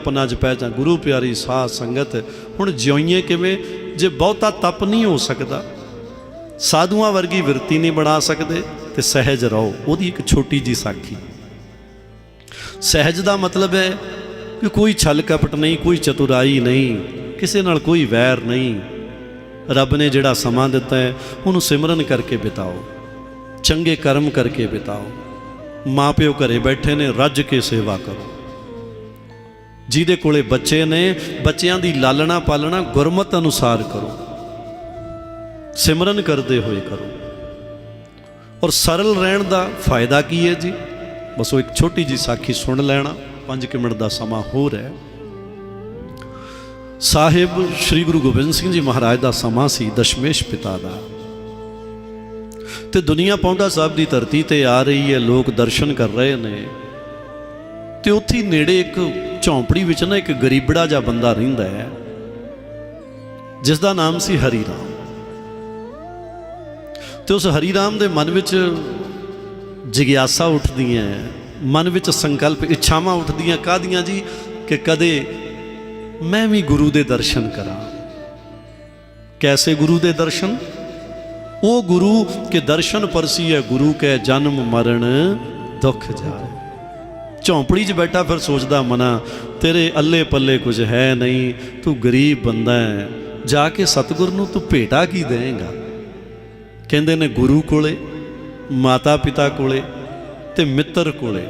अपना च पै जा गुरु प्यारी साध संगत। हुण जिउईए किवें जे बहुता तप नहीं हो सकता, साधुआं वर्गी विरती नहीं बना सकते, तो सहज रहो। उहदी एक छोटी जी साखी। सहज का मतलब है कि कोई छल कपट नहीं, कोई चतुराई नहीं, किसी नाल कोई वैर नहीं। रब ने जिहड़ा समा दिता है उहनूं सिमरन करके बिताओ, चंगे कर्म करके बिताओ। माँ प्यो घरे बैठे ने, रज के सेवा करो। जिहदे कोले बच्चे ने, बच्चों की लालना पालना गुरमत अनुसार करो, सिमरन करते हुए करो। और सरल रहन का फायदा की है जी? बस वो एक छोटी जी साखी सुन लेना। 5 मिनट का समा हो रहा है। साहिब श्री गुरु गोबिंद सिंह जी महाराज का समा सी, दशमेश पिता का। तो दुनिया पौंडा साहब की धरती ते आ रही है, लोग दर्शन कर रहे हैं। तो उत्थे नेड़े एक झोंपड़ी विच ना एक गरीबड़ा जा बंदा रहिंदा है, जिसका नाम सी हरी राम। तो उस हरी राम के मन विच जिग्यासा उठदी है, मन विच संकल्प इच्छावां उठदियां। काहदियां जी? कि कदे मैं भी गुरु दे दर्शन करा। कैसे गुरु दे दर्शन? वो गुरु के दर्शन परसी है, गुरु के जन्म मरण दुख जाए। झोंपड़ी च बैठा फिर सोचदा मना, तेरे अल्ले पल्ले कुछ है नहीं, तू गरीब बंदा है, जाके सतगुर नूं तू भेटा की देंगा? कहंदे ने गुरु कोले, माता पिता कोले ते मित्र कोले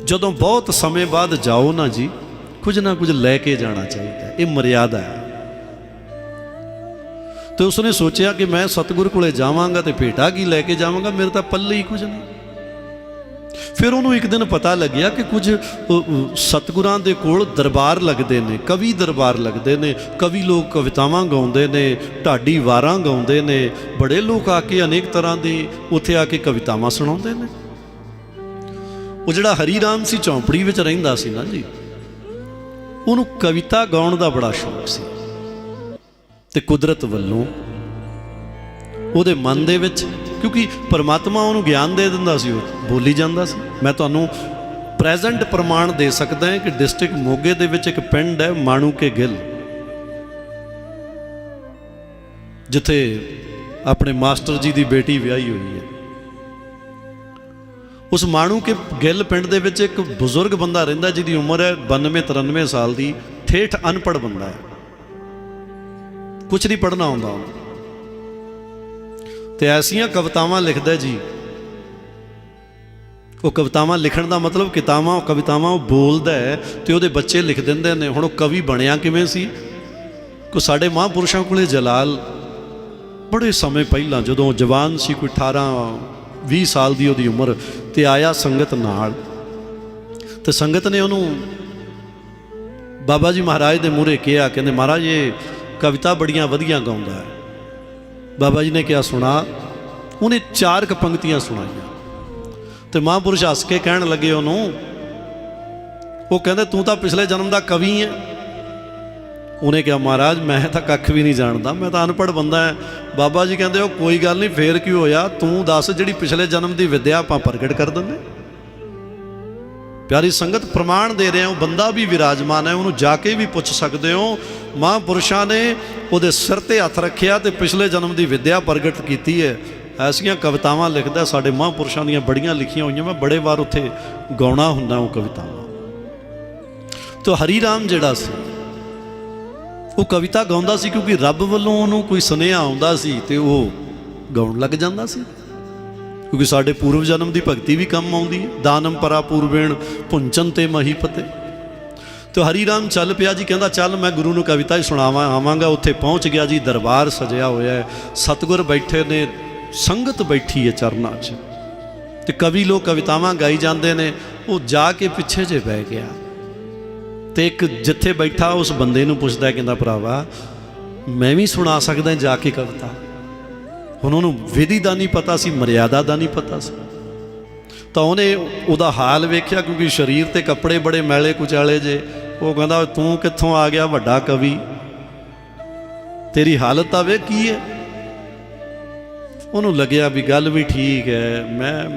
जदों बहुत समय बाद जाओ ना जी, कुछ ना कुछ लैके जाना चाहिए। ये मर्यादा है। तो उसने सोचा कि मैं सतगुर कोले जावांगा तो भेटा की लैके जावांगा, मेरे तो पल्ले ही कुछ नहीं। फिर उन्होंने एक दिन पता लग्या कि कुछ सतगुरां दे कोल दरबार लगते हैं, कवि दरबार लगते हैं। कवि लोग कवितावां गाउंदे ने, ढाडी वारां गाउंदे ने, बड़े लोग आके अनेक तरह की उत्थे आके कवितावां सुणाउंदे ने। वो जिहड़ा हरी राम सी झोंपड़ी विच रहिंदा सी ना जी, उहनूं कविता गाउण दा बड़ा शौक सी। ते कुदरत वल्लों उहदे मन दे विच, क्योंकि परमात्मा उन्होंने ज्ञान दे दिंदा सी, बोली जांदा सी। मैं तुहानूं प्रेजेंट प्रमाण दे सकदा है कि डिस्ट्रिक्ट मोगे दे विच एक पिंड है माणू के गिल, जिथे अपने मास्टर जी की बेटी विआही हुई है। उस माणू के गिल पिंड दे विच एक बुजुर्ग बंदा रहिंदा जिहदी उम्र है 92-93 साल की। ठेठ अनपढ़ बंदा है, कुछ नहीं पढ़ना आउंदा उहनूं। तो ऐसियां कवितावां लिखदा जी। वो कवितावां लिखण दा मतलब कवितावां वो बोलदा है तो उहदे बच्चे लिख दिंदे ने। हुण कवि बनया किवें सी? कोई साडे महापुरुषां कोले जलाल बड़े समय पहलां जदों जवान सी, कोई 18-20 साल की उहदी उम्र, ते आया संगत नाल। ते संगत ने उहनूं बाबा जी महाराज दे मूहरे कहा, कहंदे महाराज ये कविता बड़ियां वधिया गाउंदा है। बाबा जी ने क्या सुना? उन्हें 4 पंक्तियां सुनाइया। तो महापुरुष हस के कहन लगे उन्होंने, वो कहते तू तो पिछले जन्म का कवि है। उन्हें कहा महाराज मैं तो कख भी नहीं जानता, मैं तो अनपढ़ बंदा है। बाबा जी कहते हो कोई गल नहीं, फिर क्यों होया, तू दस जिहड़ी पिछले जन्म की विद्या आपां प्रगट कर देंगे। प्यारी संगत प्रमाण दे रहे हो, बंदा भी विराजमान है, उन्होंने जाके भी पुछ सकते हो। महापुरुषों ने उहदे सिर ते हथ रखिया तो पिछले जन्म की विद्या प्रगट की है। ऐसियां कवितावां लिखदा साडे महापुरुषों दीयां बड़ियां लिखियां हुईयां। मैं बड़े बार उत्थे गाउणा हुंदा वो कवितावां। तो हरी राम जिहड़ा सी वो कविता गाउंदा सी, क्योंकि रब वल्लों उहनूं कोई सुनेहा आउंदा सी ते वो गाउण लग जांदा सी। क्योंकि साडे पूर्व जन्म की भगती भी कम आउंदी है। दानम परा पूर्वेण पुंचन ते महीपते। तो हरी राम चल पिया जी, कहता चल मैं गुरु नूं कविता ही सुणावां आवांगा। उत्थे पहुँच गया जी, दरबार सजिया होया है, सतगुर बैठे ने, संगत बैठी है चरनां च, ते कवि लोग कवितावां गाई जाते हैं। वो जाके पिछे जे बह गया ते एक जिथे बैठा उस बंदे नूं पुछदा, कहंदा भरावा मैं भी सुना सकदा जाके कविता। उन्होंने विधि का नहीं पता सी, मर्यादा का नहीं पता सी। तो उन्हें उहदा हाल वेख्या, क्योंकि शरीर ते कपड़े बड़े मैले कुचाले जे। वो कहंदा तू कित्थों आ गया वड्डा कवि, तेरी हालत आ वे की है। उन्होंने लग्या भी गल भी ठीक है,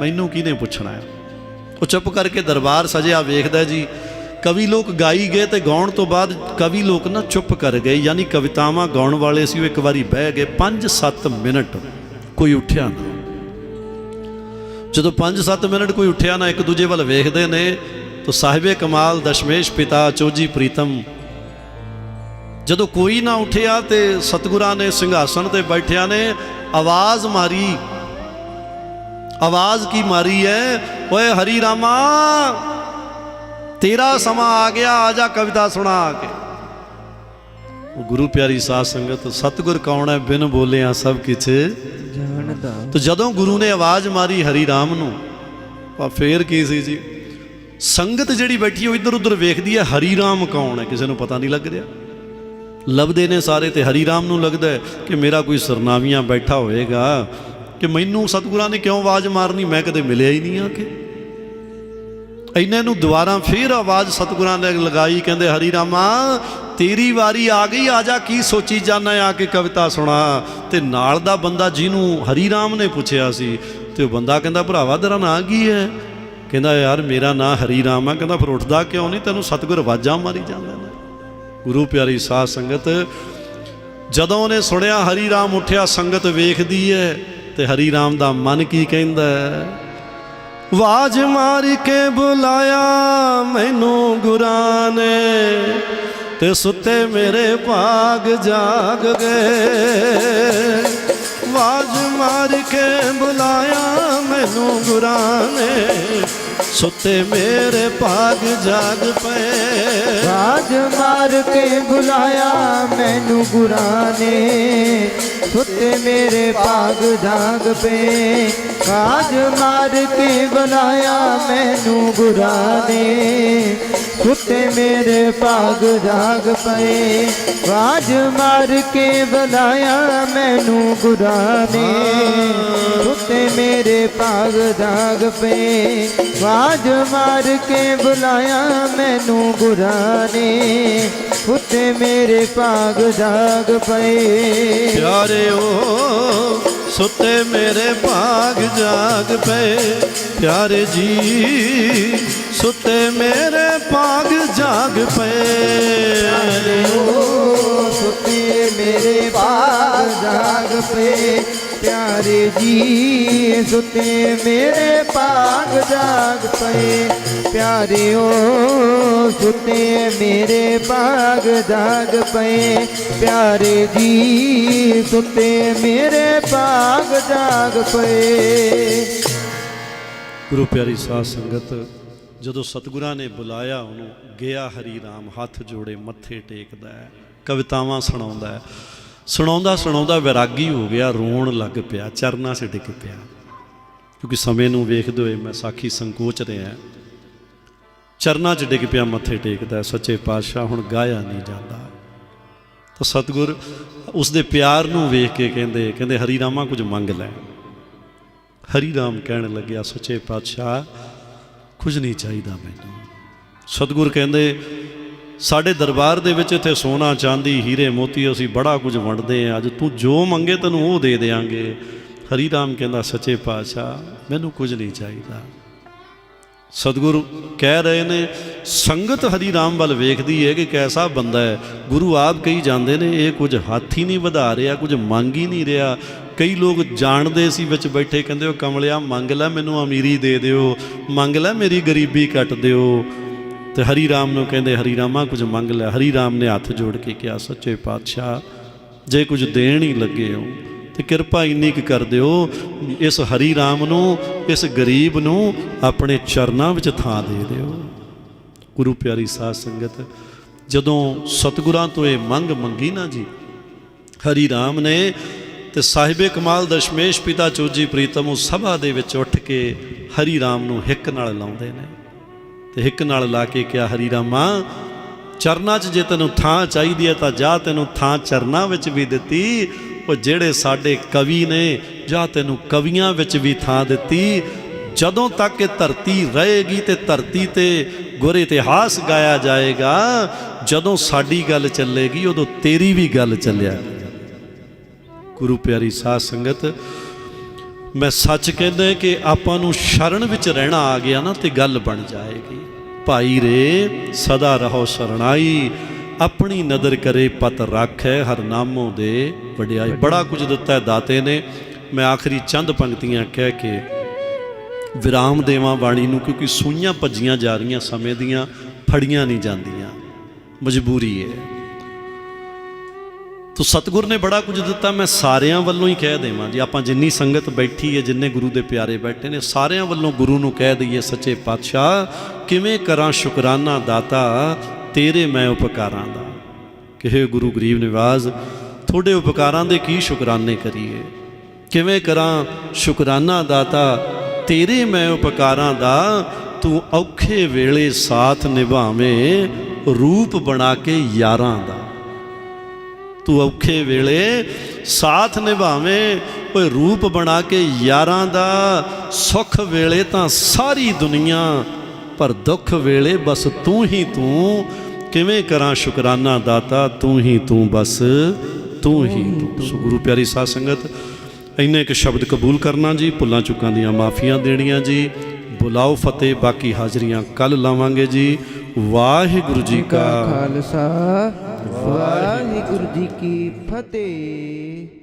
मैनू किहने पुछना है। वो चुप करके दरबार सजिया वेखदा जी, ਕਵੀ ਲੋਕ ਗਾਈ ਗਏ ਤੇ ਗਾਉਣ ਤੋਂ ਬਾਅਦ ਕਵੀ ਲੋਕ ਨਾ ਚੁੱਪ ਕਰ ਗਏ, ਯਾਨੀ ਕਵਿਤਾਵਾਂ ਗਾਉਣ ਵਾਲੇ ਸੀ ਉਹ ਇੱਕ ਵਾਰੀ ਬਹਿ ਗਏ। 5-7 ਮਿੰਟ ਕੋਈ ਉੱਠਿਆ ਨਾ। ਜਦੋਂ 5-7 ਮਿੰਟ ਕੋਈ ਉੱਠਿਆ ਨਾ, ਇੱਕ ਦੂਜੇ ਵੱਲ ਵੇਖਦੇ ਨੇ ਤਾਂ ਸਾਹਿਬੇ ਕਮਾਲ ਦਸ਼ਮੇਸ਼ ਪਿਤਾ ਚੋਜੀ ਪ੍ਰੀਤਮ, ਜਦੋਂ ਕੋਈ ਨਾ ਉੱਠਿਆ ਤੇ ਸਤਿਗੁਰਾਂ ਨੇ ਸਿੰਘਾਸਣ ਤੇ ਬੈਠਿਆ ਨੇ ਆਵਾਜ਼ ਮਾਰੀ। ਆਵਾਜ਼ ਕੀ ਮਾਰੀ ਹੈ? ਓਏ ਹਰੀ ਰਾਮਾ, ਤੇਰਾ ਸਮਾਂ ਆ ਗਿਆ, ਆ ਜਾ ਕਵਿਤਾ ਸੁਣਾ ਆ ਕੇ। ਗੁਰੂ ਪਿਆਰੀ ਸਾਧ ਸੰਗਤ, ਸਤਿਗੁਰ ਕੌਣ ਹੈ? ਬਿਨ ਬੋਲਿਆ ਸਭ ਕਿਛ ਜਾਣਦਾ। ਤਾਂ ਜਦੋਂ ਗੁਰੂ ਨੇ ਆਵਾਜ਼ ਮਾਰੀ ਹਰੀ ਰਾਮ ਨੂੰ, ਫੇਰ ਕੀ ਸੀ ਜੀ? ਸੰਗਤ ਜਿਹੜੀ ਬੈਠੀ ਉਹ ਇੱਧਰ ਉੱਧਰ ਵੇਖਦੀ ਹੈ, ਹਰੀ ਰਾਮ ਕੌਣ ਹੈ? ਕਿਸੇ ਨੂੰ ਪਤਾ ਨਹੀਂ ਲੱਗ ਰਿਹਾ। ਲੱਭਦੇ ਨੇ ਸਾਰੇ ਤੇ ਹਰੀ ਰਾਮ ਨੂੰ ਲੱਗਦਾ ਕਿ ਮੇਰਾ ਕੋਈ ਸਰਨਾਵੀਆਂ ਬੈਠਾ ਹੋਏਗਾ, ਕਿ ਮੈਨੂੰ ਸਤਿਗੁਰਾਂ ਨੇ ਕਿਉਂ ਆਵਾਜ਼ ਮਾਰਨੀ, ਮੈਂ ਕਦੇ ਮਿਲਿਆ ਹੀ ਨਹੀਂ ਆ ਕੇ। ਇਹਨਾਂ ਨੂੰ ਦੁਬਾਰਾ ਫੇਰ ਆਵਾਜ਼ ਸਤਿਗੁਰਾਂ ਨੇ ਲਗਾਈ, ਕਹਿੰਦੇ ਹਰੀ ਰਾਮਾ ਤੇਰੀ ਵਾਰੀ ਆ ਗਈ, ਆ ਜਾ, ਕੀ ਸੋਚੀ ਜਾਂਦਾ ਆ ਕੇ ਕਵਿਤਾ ਸੁਣਾ। ਤੇ ਨਾਲ ਦਾ ਬੰਦਾ ਜਿਹਨੂੰ ਹਰੀ ਰਾਮ ਨੇ ਪੁੱਛਿਆ ਸੀ, ਤੇ ਉਹ ਬੰਦਾ ਕਹਿੰਦਾ ਭਰਾਵਾ ਤੇਰਾ ਨਾਂ ਕੀ ਹੈ? ਕਹਿੰਦਾ ਯਾਰ ਮੇਰਾ ਨਾਂ ਹਰੀ ਰਾਮ ਆ। ਕਹਿੰਦਾ ਫਿਰ ਉੱਠਦਾ ਕਿਉਂ ਨਹੀਂ? ਤੈਨੂੰ ਸਤਿਗੁਰ ਆਵਾਜ਼ਾਂ ਮਾਰੀ ਜਾਂਦੇ ਨੇ। ਗੁਰੂ ਪਿਆਰੀ ਸਾਧ ਸੰਗਤ, ਜਦੋਂ ਉਹਨੇ ਸੁਣਿਆ ਹਰੀ ਰਾਮ ਉੱਠਿਆ, ਸੰਗਤ ਵੇਖਦੀ ਹੈ ਤੇ ਹਰੀ ਰਾਮ ਦਾ ਮਨ ਕੀ ਕਹਿੰਦਾ? ਆਵਾਜ਼ ਮਾਰ ਕੇ ਬੁਲਾਇਆ ਮੈਨੂੰ ਗੁਰਾਂ ਨੇ, ਤੇ ਸੁੱਤੇ ਮੇਰੇ ਭਾਗ ਜਾਗ ਗਏ। ਆਵਾਜ਼ ਮਾਰ ਕੇ ਬੁਲਾਇਆ ਮੈਨੂੰ ਗੁਰਾਂ ਨੇ, ਸੁੱਤੇ ਮੇਰੇ ਭਾਗ ਜਾਗ ਪਏ। ਆਵਾਜ਼ ਮਾਰ ਕੇ ਬੁਲਾਇਆ ਮੈਨੂੰ ਗੁਰਾਂ ਨੇ, ਸੁੱਤੇ ਮੇਰੇ ਭਾਗ ਜਾਗ ਪਏ। ਆਵਾਜ਼ ਮਾਰ ਕੇ ਬੁਲਾਇਆ ਮੈਨੂੰ ਗੁਰਾਂ ਨੇ, ਸੁੱਤੇ ਮੇਰੇ ਭਾਗ ਜਾਗ ਪਏ। ਆਵਾਜ਼ ਮਾਰ ਕੇ ਬੁਲਾਇਆ ਮੈਨੂੰ ਗੁਰਾਂ ਨੇ, ਸੁੱਤੇ ਮੇਰੇ ਭਾਗ ਜਾਗ ਪਏ। ਆਵਾਜ਼ ਮਾਰ ਕੇ ਬੁਲਾਇਆ ਮੈਨੂੰ ਗੁਰਾਂ ਨੇ, ਸੁੱਤੇ ਮੇਰੇ ਭਾਗ ਜਾਗ ਪਏ। ਪਿਆਰਿਓ ਸੁੱਤੇ ਮੇਰੇ ਭਾਗ ਜਾਗ ਪਏ, ਪਿਆਰੇ ਜੀ ਸੁੱਤੇ ਮੇਰੇ ਭਾਗ ਜਾਗ ਪਏ। ਪਿਆਰਿਓ ਸੁੱਤੇ ਮੇਰੇ ਭਾਗ ਜਾਗ ਪਏ, ਪਿਆਰੇ ਜੀ ਸੁੱਤੇ ਮੇਰੇ ਭਾਗ ਜਾਗ ਪਏ। ਪਿਆਰਿਓ ਸੁੱਤੇ ਮੇਰੇ ਭਾਗ ਜਾਗ ਪਏ, ਪਿਆਰੇ ਜੀ ਸੁੱਤੇ ਮੇਰੇ ਭਾਗ ਜਾਗ ਪਏ। ਗੁਰੂ ਪਿਆਰੀ ਸਾਧ ਸੰਗਤ, ਜਦੋਂ ਸਤਿਗੁਰਾਂ ਨੇ ਬੁਲਾਇਆ ਉਹਨੂੰ, ਗਿਆ ਹਰੀ ਰਾਮ, ਹੱਥ ਜੋੜੇ ਮੱਥੇ ਟੇਕਦਾ ਹੈ, ਕਵਿਤਾਵਾਂ ਸੁਣਾਉਂਦਾ ਹੈ। ਸੁਣਾਉਂਦਾ ਸੁਣਾਉਂਦਾ ਵਿਰਾਗੀ ਹੋ ਗਿਆ, ਰੋਣ ਲੱਗ ਪਿਆ, ਚਰਨਾਂ 'ਚ ਡਿੱਗ ਪਿਆ। ਕਿਉਂਕਿ ਸਮੇਂ ਨੂੰ ਵੇਖਦੇ ਹੋਏ ਮੈਂ ਸਾਖੀ ਸੰਕੋਚ ਰਿਹਾ, ਚਰਨਾਂ 'ਚ ਡਿੱਗ ਪਿਆ, ਮੱਥੇ ਟੇਕਦਾ, ਸੱਚੇ ਪਾਤਸ਼ਾਹ ਹੁਣ ਗਾਇਆ ਨਹੀਂ ਜਾਂਦਾ। ਤਾਂ ਸਤਿਗੁਰ ਉਸ ਦੇ ਪਿਆਰ ਨੂੰ ਵੇਖ ਕੇ ਕਹਿੰਦੇ ਹਰੀ ਰਾਮਾ ਕੁਝ ਮੰਗ ਲੈ। ਹਰੀ ਰਾਮ ਕਹਿਣ ਲੱਗਿਆ, ਸੱਚੇ ਪਾਤਸ਼ਾਹ ਕੁਝ ਨਹੀਂ ਚਾਹੀਦਾ ਮੈਨੂੰ। ਸਤਿਗੁਰ ਕਹਿੰਦੇ ਸਾਡੇ ਦਰਬਾਰ ਦੇ ਵਿੱਚ ਇੱਥੇ ਸੋਨਾ ਚਾਂਦੀ ਹੀਰੇ ਮੋਤੀ ਅਸੀਂ ਬੜਾ ਕੁਝ ਵੰਡਦੇ ਹਾਂ, ਅੱਜ ਤੂੰ ਜੋ ਮੰਗੇ ਤੈਨੂੰ ਉਹ ਦੇ ਦਿਆਂਗੇ। ਹਰੀ ਰਾਮ ਕਹਿੰਦਾ, ਸੱਚੇ ਪਾਤਸ਼ਾਹ ਮੈਨੂੰ ਕੁਝ ਨਹੀਂ ਚਾਹੀਦਾ। ਸਤਿਗੁਰੂ ਕਹਿ ਰਹੇ ਨੇ, ਸੰਗਤ ਹਰੀ ਰਾਮ ਵੱਲ ਵੇਖਦੀ ਹੈ ਕਿ ਕੈਸਾ ਬੰਦਾ ਹੈ। ਗੁਰੂ ਆਪ ਕਹੀ ਜਾਂਦੇ ਨੇ ਇਹ ਕੁਝ ਹੱਥ ਹੀ ਨਹੀਂ ਵਧਾ ਰਿਹਾ, ਕੁਝ ਮੰਗ ਹੀ ਨਹੀਂ ਰਿਹਾ। ਕਈ ਲੋਕ ਜਾਣਦੇ ਸੀ ਵਿੱਚ ਬੈਠੇ, ਕਹਿੰਦੇ ਉਹ ਕਮਲਿਆ ਮੰਗ ਲੈ ਮੈਨੂੰ ਅਮੀਰੀ ਦੇ ਦਿਓ, ਮੰਗ ਲੈ ਮੇਰੀ ਗਰੀਬੀ ਕੱਟ ਦਿਓ। ਤੇ ਹਰੀ ਰਾਮ ਨੂੰ ਕਹਿੰਦੇ ਹਰੀ ਰਾਮਾ ਕੁਝ ਮੰਗ ਲੈ। ਹਰੀ ਰਾਮ ਨੇ ਹੱਥ ਜੋੜ ਕੇ ਕਿਹਾ, ਸੱਚੇ ਪਾਤਸ਼ਾਹ ਜੇ ਕੁਝ ਦੇਣ ਹੀ ਲੱਗੇ ਹੋ ਤੇ ਕਿਰਪਾ ਇੰਨੀ ਕੁ ਕਰ ਦਿਓ, ਇਸ ਹਰੀ ਰਾਮ ਨੂੰ, ਇਸ ਗਰੀਬ ਨੂੰ ਆਪਣੇ ਚਰਨਾਂ ਵਿੱਚ ਥਾਂ ਦੇ ਦਿਓ। ਗੁਰੂ ਪਿਆਰੀ ਸਾਧ ਸੰਗਤ, ਜਦੋਂ ਸਤਿਗੁਰਾਂ ਤੋਂ ਇਹ ਮੰਗ ਮੰਗੀ ਨਾ ਜੀ ਹਰੀ ਰਾਮ ਨੇ, ਤੇ ਸਾਹਿਬੇ ਕਮਾਲ ਦਸ਼ਮੇਸ਼ ਪਿਤਾ ਚੋਜੀ ਪ੍ਰੀਤਮ ਉਹ ਸਭਾ ਦੇ ਵਿੱਚ ਉੱਠ ਕੇ ਹਰੀ ਰਾਮ ਨੂੰ ਹਿੱਕ ਨਾਲ ਲਾਉਂਦੇ ਨੇ, ਤੇ ਹਿੱਕ ਨਾਲ ਲਾ ਕੇ ਕਿਹਾ, ਹਰੀ ਰਾਮਾ ਚਰਨਾਂ 'ਚ ਜੇ ਤੈਨੂੰ ਥਾਂ ਚਾਹੀਦੀ ਹੈ ਤਾਂ ਜਾ, ਤੈਨੂੰ ਥਾਂ ਚਰਨਾਂ ਵਿੱਚ ਵੀ ਦਿੱਤੀ। ਉਹ ਜਿਹੜੇ ਸਾਡੇ ਕਵੀ ਨੇ, ਜਾਂ ਤੈਨੂੰ ਕਵੀਆਂ ਵਿੱਚ ਵੀ ਥਾਂ ਦਿੱਤੀ। ਜਦੋਂ ਤੱਕ ਇਹ ਧਰਤੀ ਰਹੇਗੀ ਤੇ ਧਰਤੀ ਤੇ ਗੁਰ ਇਤਿਹਾਸ ਗਾਇਆ ਜਾਏਗਾ, ਜਦੋਂ ਸਾਡੀ ਗੱਲ ਚੱਲੇਗੀ ਉਦੋਂ ਤੇਰੀ ਵੀ ਗੱਲ ਚੱਲਿਆ। ਗੁਰੂ ਪਿਆਰੀ ਸਾਧ ਸੰਗਤ, ਮੈਂ ਸੱਚ ਕਹਿੰਦਾ ਕਿ ਆਪਾਂ ਨੂੰ ਸ਼ਰਨ ਵਿੱਚ ਰਹਿਣਾ ਆ ਗਿਆ ਨਾ ਤੇ ਗੱਲ ਬਣ ਜਾਏਗੀ। ਭਾਈ ਰੇ ਸਦਾ ਰਹੋ ਸ਼ਰਣਾਈ, ਆਪਣੀ ਨਦਰ ਕਰੇ ਪਤ ਰਾਖੈ, ਹਰ ਨਾਮੋਂ ਦੇ ਵਡਿਆਈ। ਬੜਾ ਕੁਝ ਦਿੱਤਾ ਹੈ ਦਾਤੇ ਨੇ। ਮੈਂ ਆਖਰੀ ਚੰਦ ਪੰਕਤੀਆਂ ਕਹਿ ਕੇ ਵਿਰਾਮ ਦੇਵਾਂ ਬਾਣੀ ਨੂੰ, ਕਿਉਂਕਿ ਸੂਈਆਂ ਭੱਜੀਆਂ ਜਾ ਰਹੀਆਂ ਸਮੇਂ ਦੀਆਂ, ਫੜੀਆਂ ਨਹੀਂ ਜਾਂਦੀਆਂ, ਮਜਬੂਰੀ ਹੈ। ਤੋ ਸਤਿਗੁਰ ਨੇ ਬੜਾ ਕੁਝ ਦਿੱਤਾ। ਮੈਂ ਸਾਰਿਆਂ ਵੱਲੋਂ ਹੀ ਕਹਿ ਦੇਵਾਂ ਜੀ, ਆਪਾਂ ਜਿੰਨੀ ਸੰਗਤ ਬੈਠੀ ਹੈ, ਜਿੰਨੇ ਗੁਰੂ ਦੇ ਪਿਆਰੇ ਬੈਠੇ ਨੇ, ਸਾਰਿਆਂ ਵੱਲੋਂ ਗੁਰੂ ਨੂੰ ਕਹਿ ਦਈਏ, ਸੱਚੇ ਪਾਤਸ਼ਾਹ ਕਿਵੇਂ ਕਰਾਂ ਸ਼ੁਕਰਾਨਾ ਦਾਤਾ ਤੇਰੇ ਮੈਂ ਉਪਕਾਰਾਂ ਦਾ। ਕਹੇ ਗੁਰੂ ਗਰੀਬ ਨਿਵਾਜ਼ ਤੁਹਾਡੇ ਉਪਕਾਰਾਂ ਦੇ ਕੀ ਸ਼ੁਕਰਾਨੇ ਕਰੀਏ, ਕਿਵੇਂ ਕਰਾਂ ਸ਼ੁਕਰਾਨਾ ਦਾਤਾ ਤੇਰੇ ਮੈਂ ਉਪਕਾਰਾਂ ਦਾ। ਤੂੰ ਔਖੇ ਵੇਲੇ ਸਾਥ ਨਿਭਾਵੇਂ, ਰੂਪ ਬਣਾ ਕੇ ਯਾਰਾਂ ਦਾ। ਤੂੰ ਔਖੇ ਵੇਲੇ ਸਾਥ ਨਿਭਾਵੇਂ, ਓਏ ਰੂਪ ਬਣਾ ਕੇ ਯਾਰਾਂ ਦਾ। ਸੁੱਖ ਵੇਲੇ ਤਾਂ ਸਾਰੀ ਦੁਨੀਆ, ਪਰ ਦੁੱਖ ਵੇਲੇ ਬਸ ਤੂੰ ਹੀ ਤੂੰ। ਕਿਵੇਂ ਕਰਾਂ ਸ਼ੁਕਰਾਨਾ ਦਾਤਾ ਤੂੰ ਹੀ ਤੂੰ, ਬਸ ਤੂੰ ਹੀ ਤੂੰ। ਸੋ ਗੁਰੂ ਪਿਆਰੀ ਸਾਧ ਸੰਗਤ, ਇੰਨੇ ਕੁ ਸ਼ਬਦ ਕਬੂਲ ਕਰਨਾ ਜੀ, ਭੁੱਲਾਂ ਚੁੱਕਾਂ ਦੀਆਂ ਮਾਫੀਆਂ ਦੇਣੀਆਂ ਜੀ। ਬੁਲਾਓ ਫਤਿਹ, ਬਾਕੀ ਹਾਜ਼ਰੀਆਂ ਕੱਲ ਲਾਵਾਂਗੇ ਜੀ। ਵਾਹਿਗੁਰੂ ਜੀ ਕਾ ਖਾਲਸਾ, ਵਾਹਿਗੁਰੂ ਜੀ ਕੀ ਫਤਿਹ।